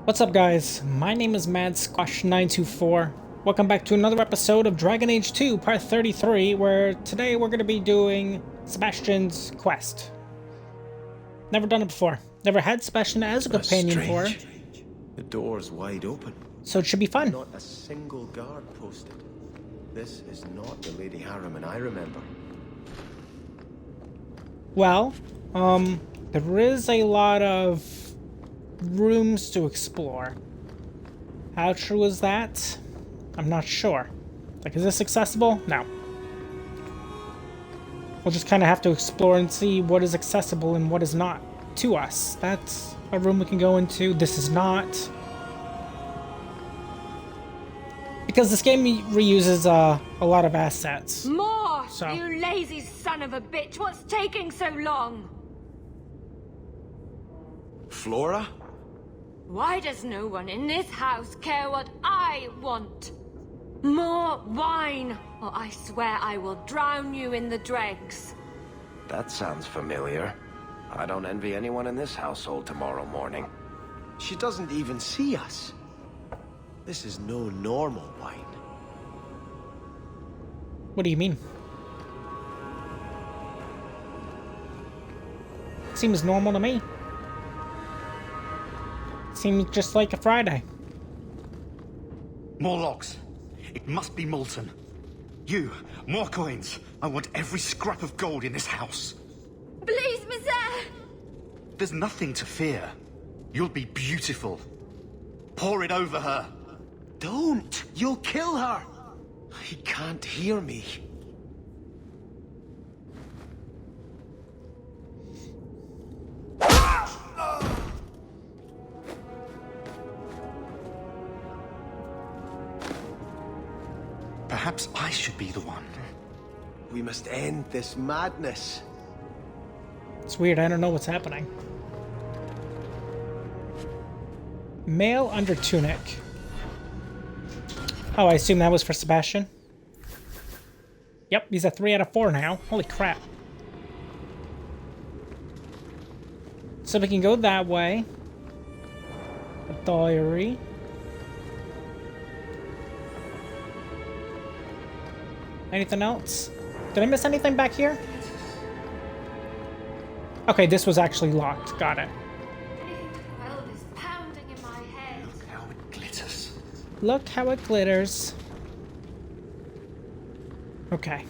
What's up, guys? My name is MadSquash924. Welcome back to another episode of Dragon Age 2 Part 33, where today we're going to be doing Sebastian's quest. Never done it before. Never had Sebastian as a companion before. The door's wide open. So it should be fun. Not a single guard posted. This is not the Lady Harriman I remember. Well, there is a lot of rooms to explore. How true is that? I'm not sure. Like, is this accessible? No. We'll just kind of have to explore and see what is accessible and what is not to us. That's a room we can go into. This is not. Because this game reuses a lot of assets. More! So. You lazy son of a bitch! What's taking so long? Flora? Why does no one in this house care what I want? More wine, or I swear I will drown you in the dregs. That sounds familiar. I don't envy anyone in this household tomorrow morning. She doesn't even see us. This is no normal wine. What do you mean? Seems normal to me. Seems just like a Friday. More logs. It must be molten. You, more coins. I want every scrap of gold in this house. Please, Monsieur! There's nothing to fear. You'll be beautiful. Pour it over her. Don't! You'll kill her! He can't hear me. Perhaps I should be the one. We must end this madness. It's weird, I don't know what's happening. Male under tunic. Oh, I assume that was for Sebastian. Yep, he's a 3 out of 4 now. Holy crap. So we can go that way. A diary. Anything else? Did I miss anything back here? Okay, this was actually locked. Got it. Well, is pounding in my head. Look how it glitters. Look how it glitters. Okay.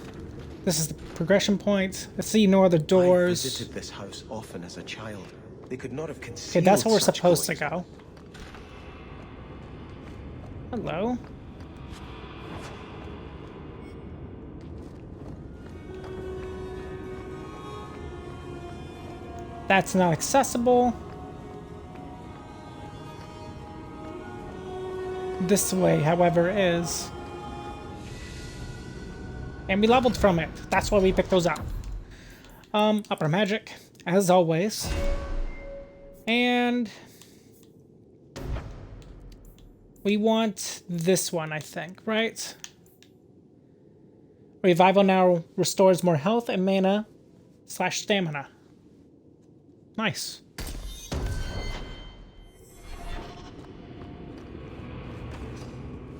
This is the progression point. I see no other I doors. visited this house often as a child. They could not have Okay, concealed that's where we're such supposed to goings. go. Hello. That's not accessible. This way, however, is. And we leveled from it. That's why we picked those up. Upper magic, as always. And we want this one, I think, right? Revival now restores more health and mana / stamina. Nice.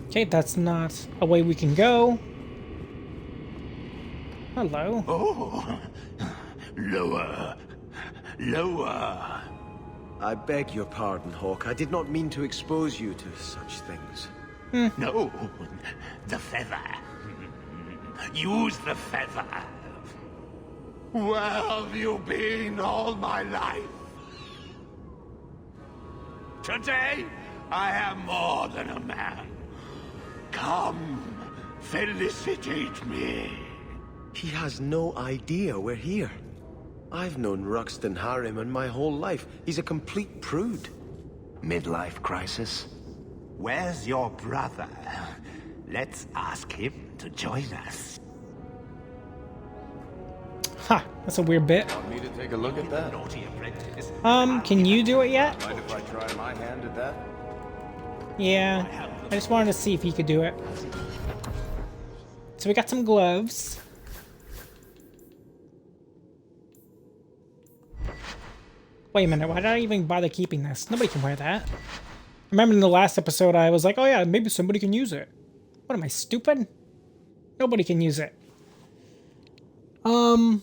Okay, that's not a way we can go. Hello. Oh, lower, lower. I beg your pardon, Hawk. I did not mean to expose you to such things. No, the feather. Use the feather. Where have you been all my life? Today, I am more than a man. Come, felicitate me. He has no idea we're here. I've known Ruxton Harriman my whole life. He's a complete prude. Midlife crisis? Where's your brother? Let's ask him to join us. Ha, that's a weird bit. Want me to take a look at that? Naughty apprentice. Can you do it yet? Mind if I try my hand at that? Yeah, I just wanted to see if he could do it. So we got some gloves. Wait a minute, why did I even bother keeping this? Nobody can wear that. Remember in the last episode, I was like, oh yeah, maybe somebody can use it. What am I, stupid? Nobody can use it. Well,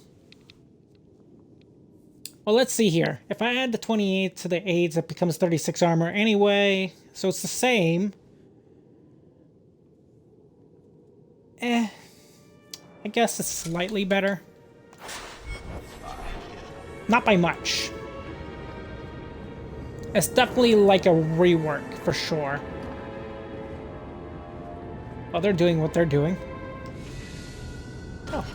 let's see here. If I add the 28 to the 8, it becomes 36 armor anyway. So it's the same. I guess it's slightly better. Not by much. It's definitely like a rework, for sure. Oh, they're doing what they're doing. Oh.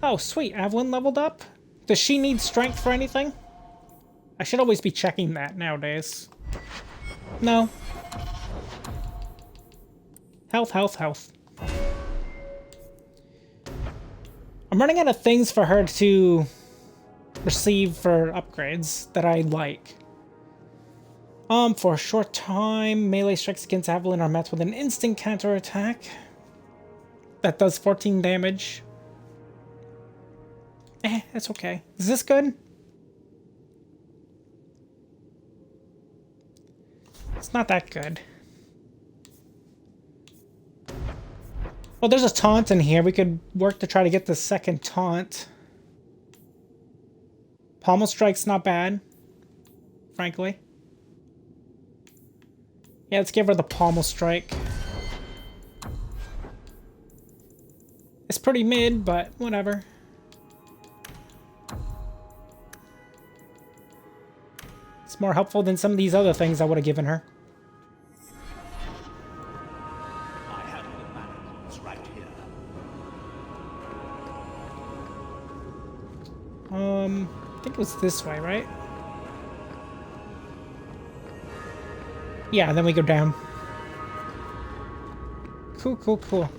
Oh, sweet. Evelyn leveled up? Does she need strength for anything? I should always be checking that nowadays. No. Health, health, health. I'm running out of things for her to receive for upgrades that I like. For a short time, melee strikes against Evelyn are met with an instant counterattack that does 14 damage. That's okay. Is this good? It's not that good. Well, there's a taunt in here. We could work to try to get the second taunt. Pommel Strike's not bad, frankly. Yeah, let's give her the Pommel Strike. It's pretty mid, but whatever. It's more helpful than some of these other things I would have given her. I have the manacles right here. I think it was this way, right? Yeah, then we go down. Cool, cool, cool.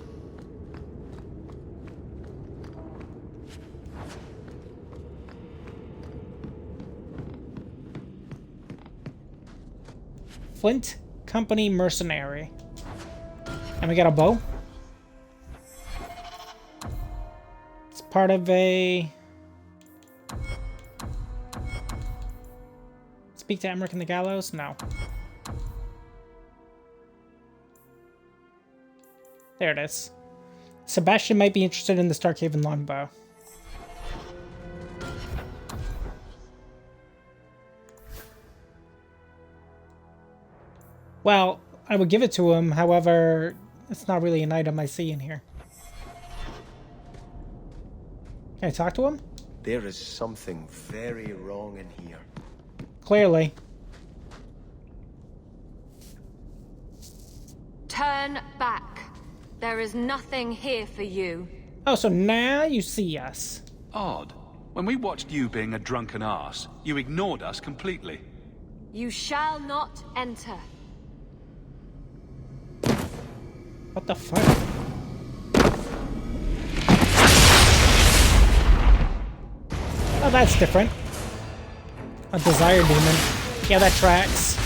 Flint Company Mercenary. And we got a bow. It's part of a... Speak to Emmerich in the Gallows? No. There it is. Sebastian might be interested in the Starkhaven longbow. Well, I would give it to him, however, it's not really an item I see in here. Can I talk to him? There is something very wrong in here. Clearly. Turn back. There is nothing here for you. Oh, so now you see us. Odd. When we watched you being a drunken ass, you ignored us completely. You shall not enter. What the fuck? Oh, that's different. A Desire Demon. Yeah, that tracks.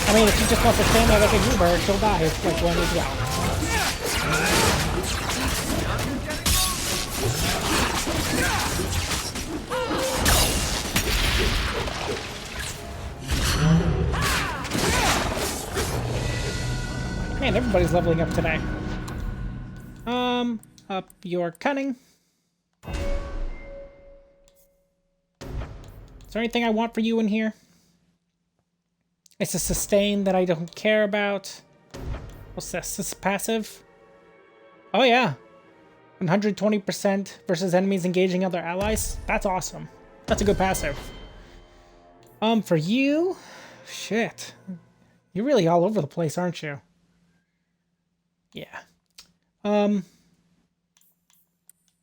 I mean, if she just wants to stand there like a goober, she'll die like one as well. Man, everybody's leveling up today. Up your cunning. Is there anything I want for you in here? It's a sustain that I don't care about. What's this? This is passive? Oh yeah. 120% versus enemies engaging other allies. That's awesome. That's a good passive. For you... Shit. You're really all over the place, aren't you? Yeah.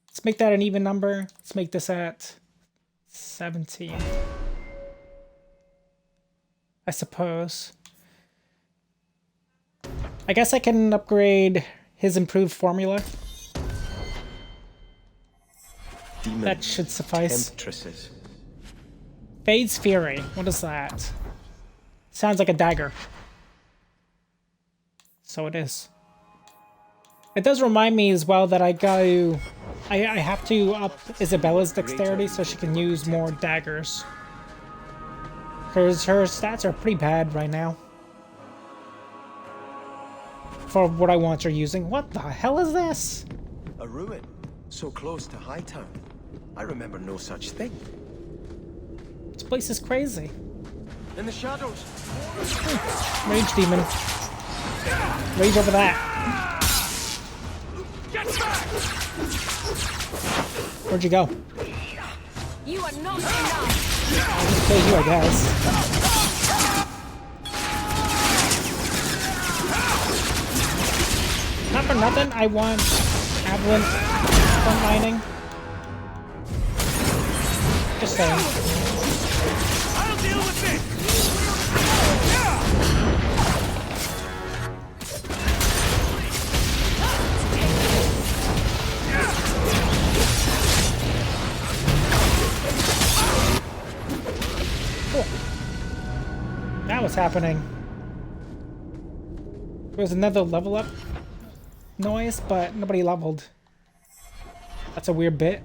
Let's make that an even number. Let's make this at 17. I suppose. I guess I can upgrade his improved formula. Demons, That should suffice. temptresses. Fade's Fury. What is that? Sounds like a dagger. So it is. It does remind me as well that I got to I have to up Isabella's dexterity so she can use more daggers. Because her stats are pretty bad right now. For what I want her using. What the hell is this? A ruin, so close to Hightown. I remember no such thing. This place is crazy. In the shadows. Rage demon. Rage over that. Where'd you go? You are not enough. I'll just kill you, I guess. Not for nothing, I want Avalanche frontlining. Just saying. I'll deal with this! Cool. Now what's happening? There was another level up noise, but nobody leveled. That's a weird bit.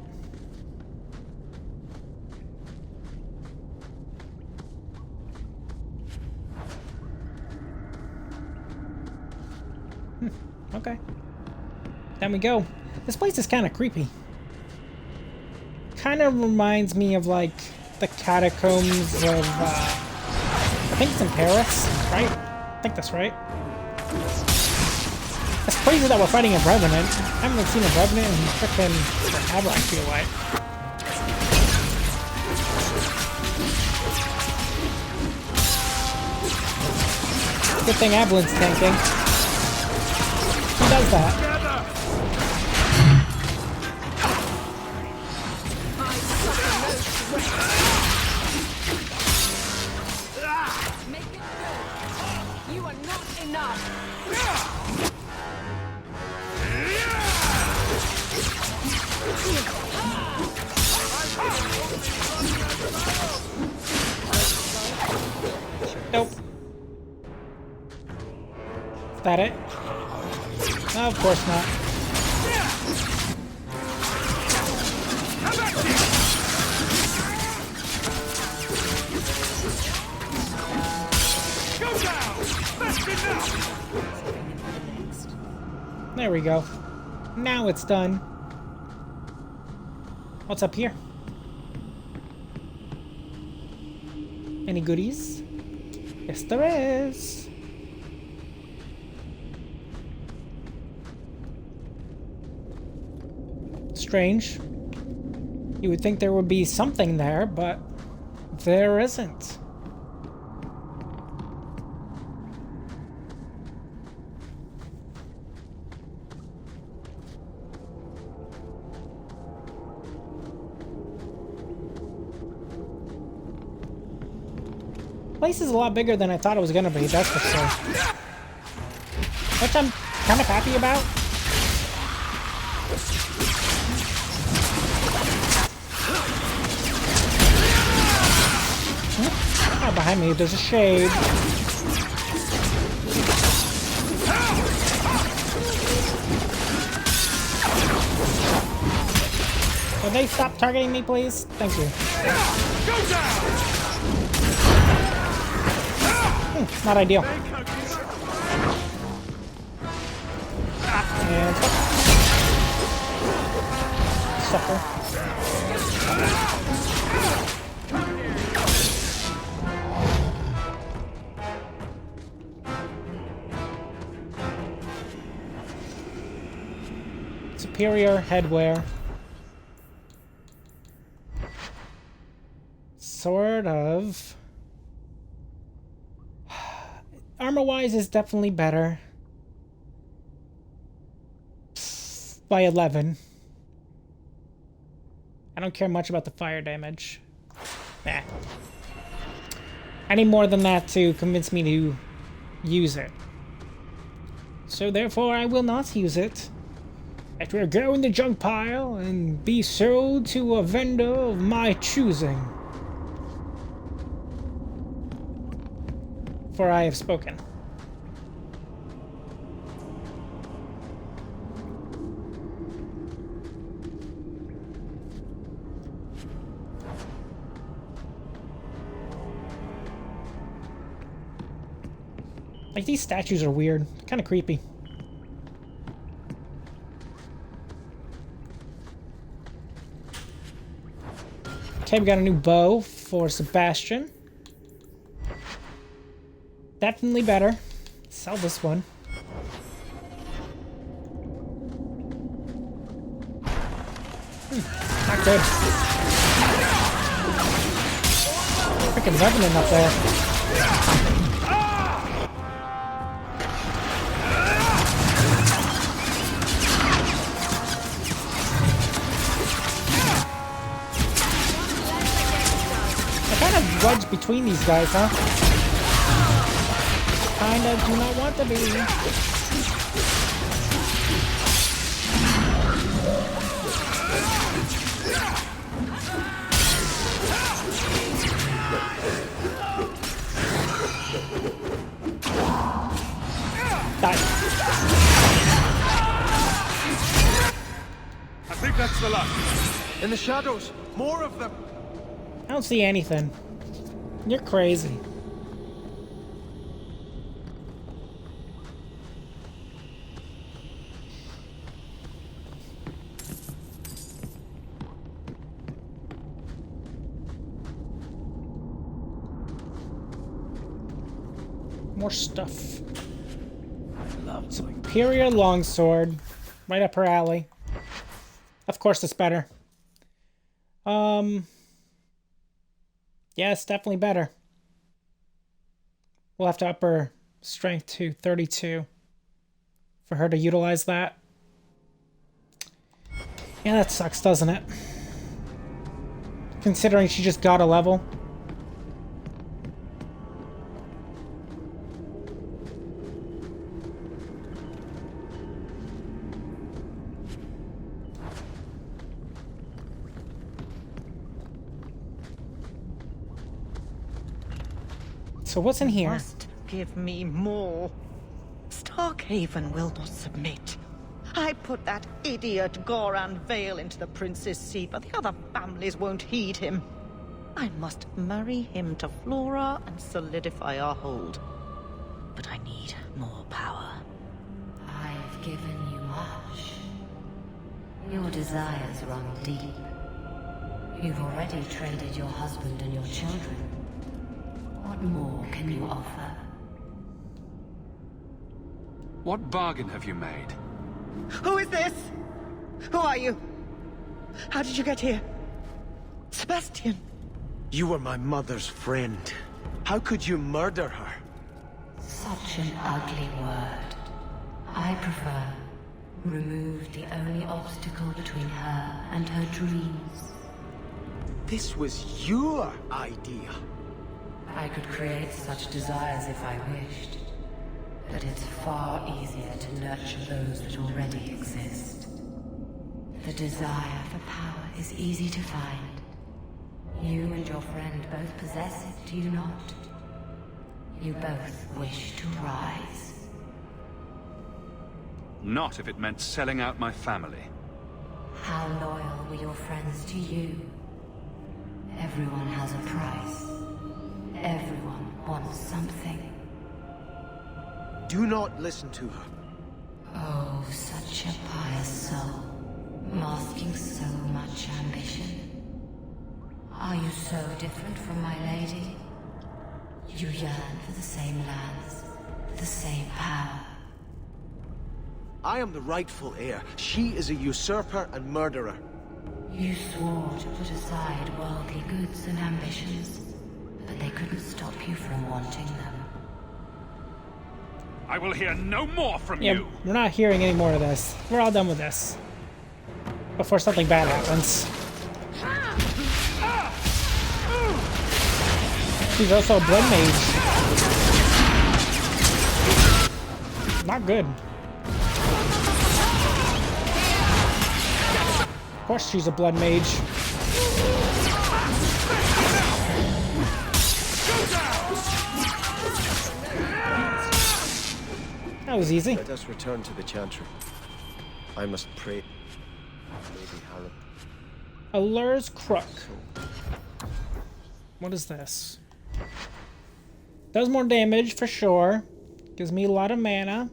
Okay. Then we go. This place is kind of creepy. Kind of reminds me of like the catacombs of I think it's in Paris, right? I think that's right. It's crazy that we're fighting a Revenant. I haven't seen a Revenant in frickin' forever, I feel like. Good thing Avalanche's tanking. Who does that? Make it good. You are not enough. Nope. Is that it? No, of course not. There we go. Now it's done. What's up here? Any goodies? Yes, there is. Strange. You would think there would be something there, but there isn't. Place is a lot bigger than I thought it was gonna be, that's for sure. Which I'm kind of happy about. Oh, behind me there's a shade. Will they stop targeting me, please? Thank you. Not ideal. And suffer. Superior headwear. Sort of. Armor-wise is definitely better. By 11. I don't care much about the fire damage. Nah. I need more than that to convince me to use it. So therefore I will not use it. It will go in the junk pile and be sold to a vendor of my choosing. For I have spoken. Like, these statues are weird. Kind of creepy. Okay, we got a new bow for Sebastian. Definitely better. Sell this one. Not good. Freaking Revenant up there. I kind of wedge between these guys, huh? Kinda do not want to be. Die. I think that's the last. In the shadows, more of them. I don't see anything. You're crazy. More stuff. Superior longsword. Right up her alley. Of course it's better. Yeah, it's definitely better. We'll have to up her strength to 32 for her to utilize that. Yeah, that sucks, doesn't it? Considering she just got a level. So what's in You here? must give me more. Starkhaven will not submit. I put that idiot Goran Vale into the prince's seat, but the other families won't heed him. I must marry him to Flora and solidify our hold. But I need more power. I've given you much. Your desires run deep. You've already traded your husband and your children. What more can you offer? What bargain have you made? Who is this? Who are you? How did you get here? Sebastian. You were my mother's friend. How could you murder her? Such an ugly word. I prefer remove the only obstacle between her and her dreams. This was your idea. I could create such desires if I wished, but it's far easier to nurture those that already exist. The desire for power is easy to find. You and your friend both possess it, do you not? You both wish to rise. Not if it meant selling out my family. How loyal were your friends to you? Everyone has a price. Everyone wants something. Do not listen to her. Oh, such a pious soul, masking so much ambition. Are you so different from my lady? You yearn for the same lands, the same power. I am the rightful heir. She is a usurper and murderer. You swore to put aside worldly goods and ambitions, but they couldn't stop you from wanting them. I will hear no more from Yeah, you. we're not hearing any more of this. We're all done with this. Before something bad happens. She's also a blood mage. Not good. Of course she's a blood mage. That was easy. Let us return to the chantry. I must pray. Lady Harrop. Allures Crook. What is this? Does more damage for sure. Gives me a lot of mana.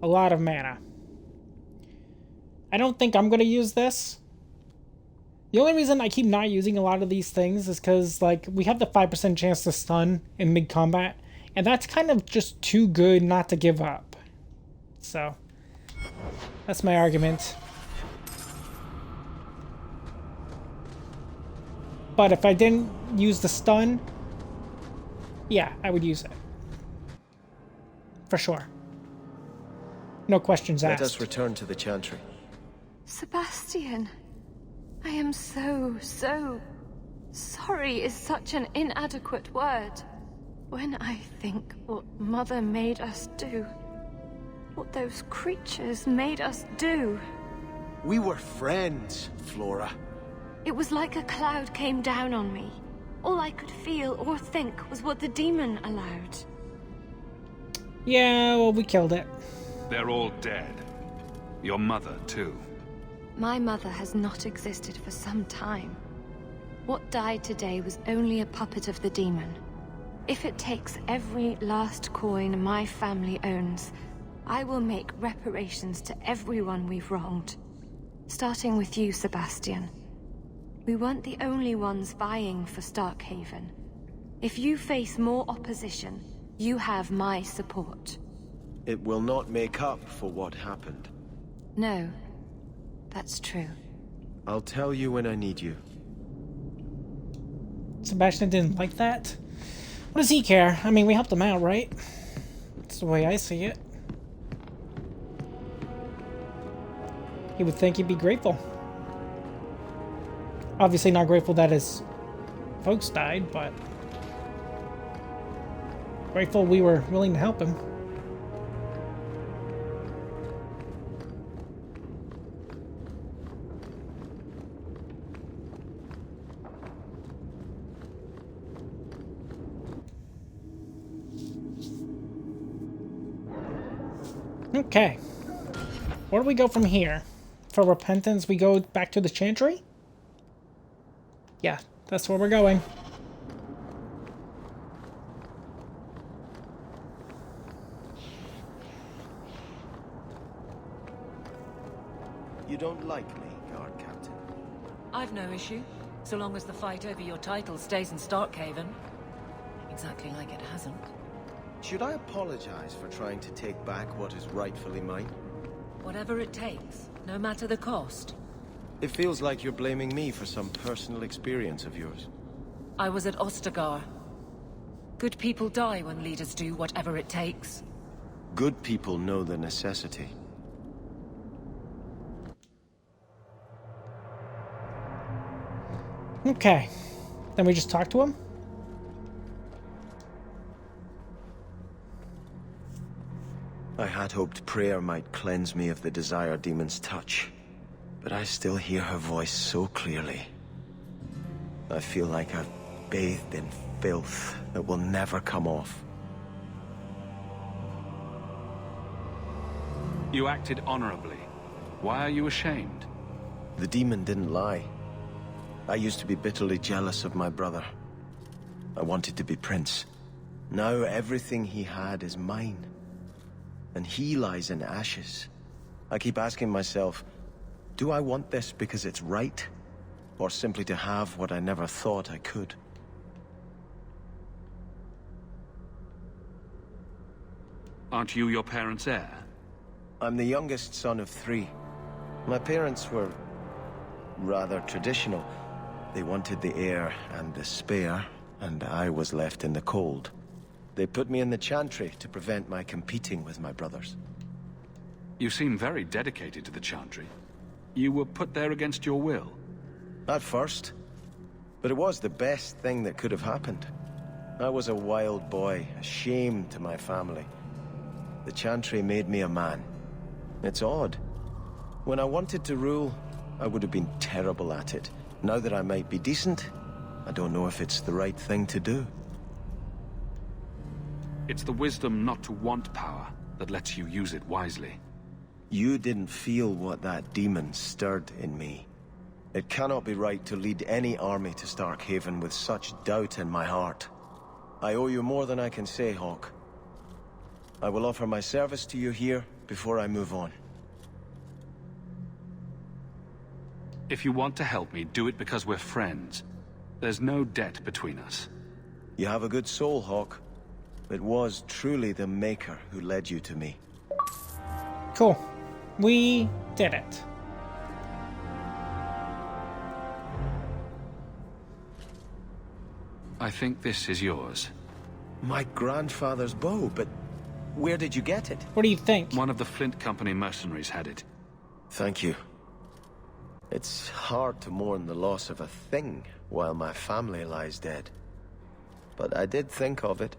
A lot of mana. I don't think I'm going to use this. The only reason I keep not using a lot of these things is because, like, we have the 5% chance to stun in mid-combat, and that's kind of just too good not to give up. So, that's my argument. But if I didn't use the stun, yeah, I would use it. For sure. No questions asked. Let us return to the Chantry. Sebastian, I am so sorry is such an inadequate word. When I think what Mother made us do, what those creatures made us do. We were friends, Flora. It was like a cloud came down on me. All I could feel or think was what the demon allowed. Yeah, well, we killed it. They're all dead. Your mother, too. My mother has not existed for some time. What died today was only a puppet of the demon. If it takes every last coin my family owns, I will make reparations to everyone we've wronged. Starting with you, Sebastian. We weren't the only ones vying for Starkhaven. If you face more opposition, you have my support. It will not make up for what happened. No, that's true. I'll tell you when I need you. Sebastian didn't like that? What does he care? I mean, we helped him out, right? That's the way I see it. He would think he'd be grateful. Obviously not grateful that his folks died, but grateful we were willing to help him. Okay. Where do we go from here? For repentance, we go back to the Chantry? Yeah, that's where we're going. You don't like me, Guard Captain? I've no issue, so long as the fight over your title stays in Starkhaven. Exactly like it hasn't. Should I apologize for trying to take back what is rightfully mine? Whatever it takes, no matter the cost. It feels like you're blaming me for some personal experience of yours. I was at Ostagar. Good people die when leaders do whatever it takes. Good people know the necessity. Okay. Then we just talk to him? I had hoped prayer might cleanse me of the Desire Demon's touch, but I still hear her voice so clearly. I feel like I've bathed in filth that will never come off. You acted honorably. Why are you ashamed? The demon didn't lie. I used to be bitterly jealous of my brother. I wanted to be Prince. Now everything he had is mine. And he lies in ashes. I keep asking myself, do I want this because it's right? Or simply to have what I never thought I could? Aren't you your parents' heir? I'm the youngest son of 3. My parents were rather traditional. They wanted the heir and the spare, and I was left in the cold. They put me in the Chantry to prevent my competing with my brothers. You seem very dedicated to the Chantry. You were put there against your will. At first. But it was the best thing that could have happened. I was a wild boy, a shame to my family. The Chantry made me a man. It's odd. When I wanted to rule, I would have been terrible at it. Now that I might be decent, I don't know if it's the right thing to do. It's the wisdom not to want power that lets you use it wisely. You didn't feel what that demon stirred in me. It cannot be right to lead any army to Starkhaven with such doubt in my heart. I owe you more than I can say, Hawke. I will offer my service to you here before I move on. If you want to help me, do it because we're friends. There's no debt between us. You have a good soul, Hawk. It was truly the Maker who led you to me. Cool. We did it. I think this is yours. My grandfather's bow, but where did you get it? What do you think? One of the Flint Company mercenaries had it. Thank you. It's hard to mourn the loss of a thing while my family lies dead. But I did think of it.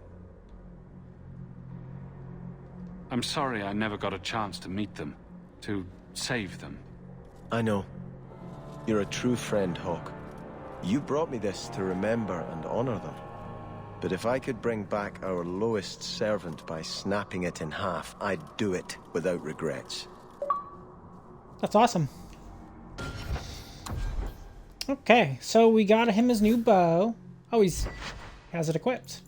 I'm sorry I never got a chance to meet them, to save them. I know. You're a true friend, Hawk. You brought me this to remember and honor them. But if I could bring back our lowest servant by snapping it in half, I'd do it without regrets. That's awesome. Okay, so we got him his new bow. Oh, he has it equipped.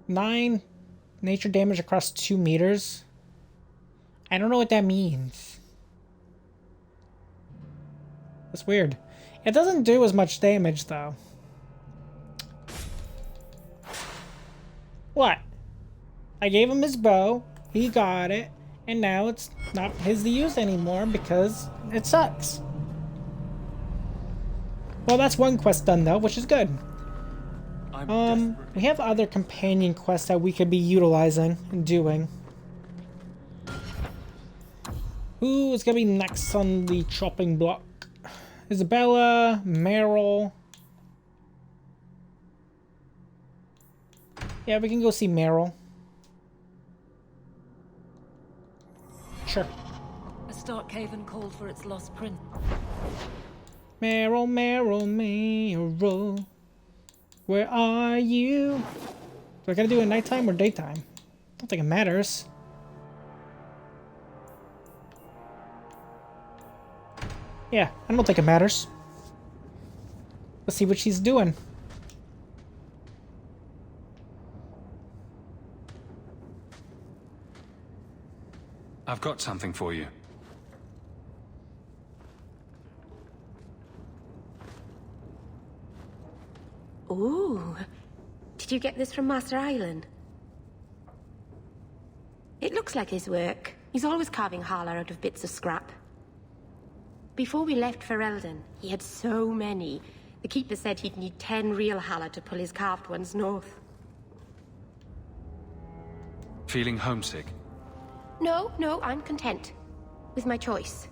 9 nature damage across 2 meters. I don't know what that means. That's weird. It doesn't do as much damage, though. What? I gave him his bow, he got it, and now it's not his to use anymore because it sucks. Well, that's one quest done, though, which is good. We have other companion quests that we could be utilizing and doing. Who is gonna be next on the chopping block? Isabella, Meryl. Yeah, we can go see Meryl. Sure. A Starkhaven called for its lost prince. Meryl, Meryl, Meryl. Where are you? Do I gotta do it nighttime or daytime? I don't think it matters. Yeah, I don't think it matters. Let's see what she's doing. I've got something for you. Ooh. Did you get this from Master Island? It looks like his work. He's always carving Hala out of bits of scrap. Before we left for Eldon, he had so many. The Keeper said he'd need 10 real Hala to pull his carved ones north. Feeling homesick? No, I'm content. With my choice.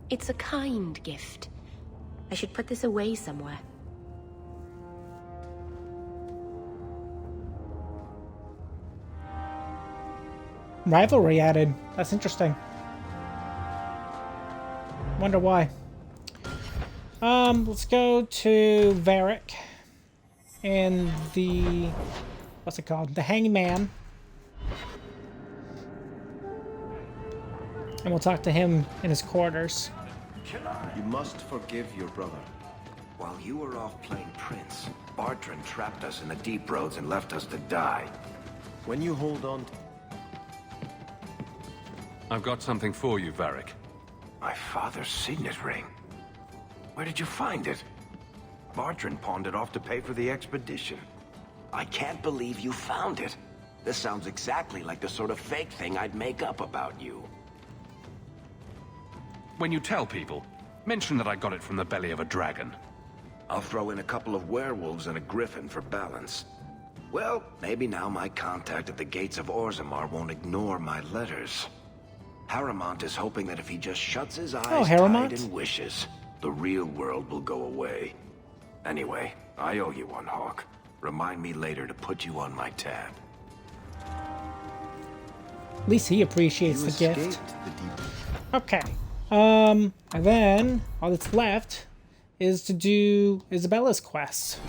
It's a kind gift. I should put this away somewhere. Rivalry added. That's interesting. Wonder why. Let's go to Varric and the... what's it called? The Hangman. And we'll talk to him in his quarters. You must forgive your brother. While you were off playing Prince, Bartrand trapped us in the deep roads and left us to die. When you hold on to... I've got something for you, Varric. My father's signet ring. Where did you find it? Bartrand pawned it off to pay for the expedition. I can't believe you found it. This sounds exactly like the sort of fake thing I'd make up about you. When you tell people, mention that I got it from the belly of a dragon. I'll throw in a couple of werewolves and a griffin for balance. Well, maybe now my contact at the gates of Orzammar won't ignore my letters. Harrimont is hoping that if he just shuts his eyes tight and wishes, the real world will go away. Anyway, I owe you one, Hawk. Remind me later to put you on my tab. At least he appreciates the gift. Okay. And then all that's left is to do Isabella's quest.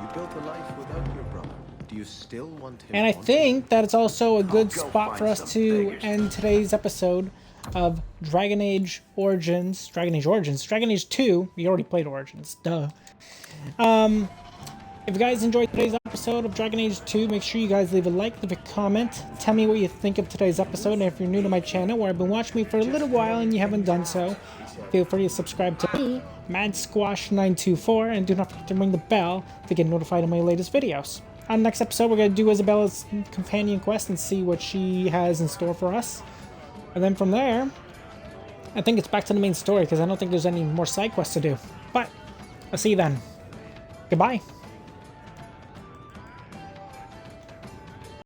You built a life without your brother. Do you still want him? And I think that it's also a good spot for us to end today's episode of Dragon Age Origins. Dragon Age 2. We already played Origins. Duh. If you guys enjoyed today's episode of Dragon Age 2, make sure you guys leave a like, leave a comment, tell me what you think of today's episode, and if you're new to my channel or have been watching me for a little while and you haven't done so, feel free to subscribe to me, MadSquash924, and do not forget to ring the bell to get notified of my latest videos. On the next episode, we're going to do Isabella's companion quest and see what she has in store for us. And then from there, I think it's back to the main story because I don't think there's any more side quests to do. But I'll see you then. Goodbye.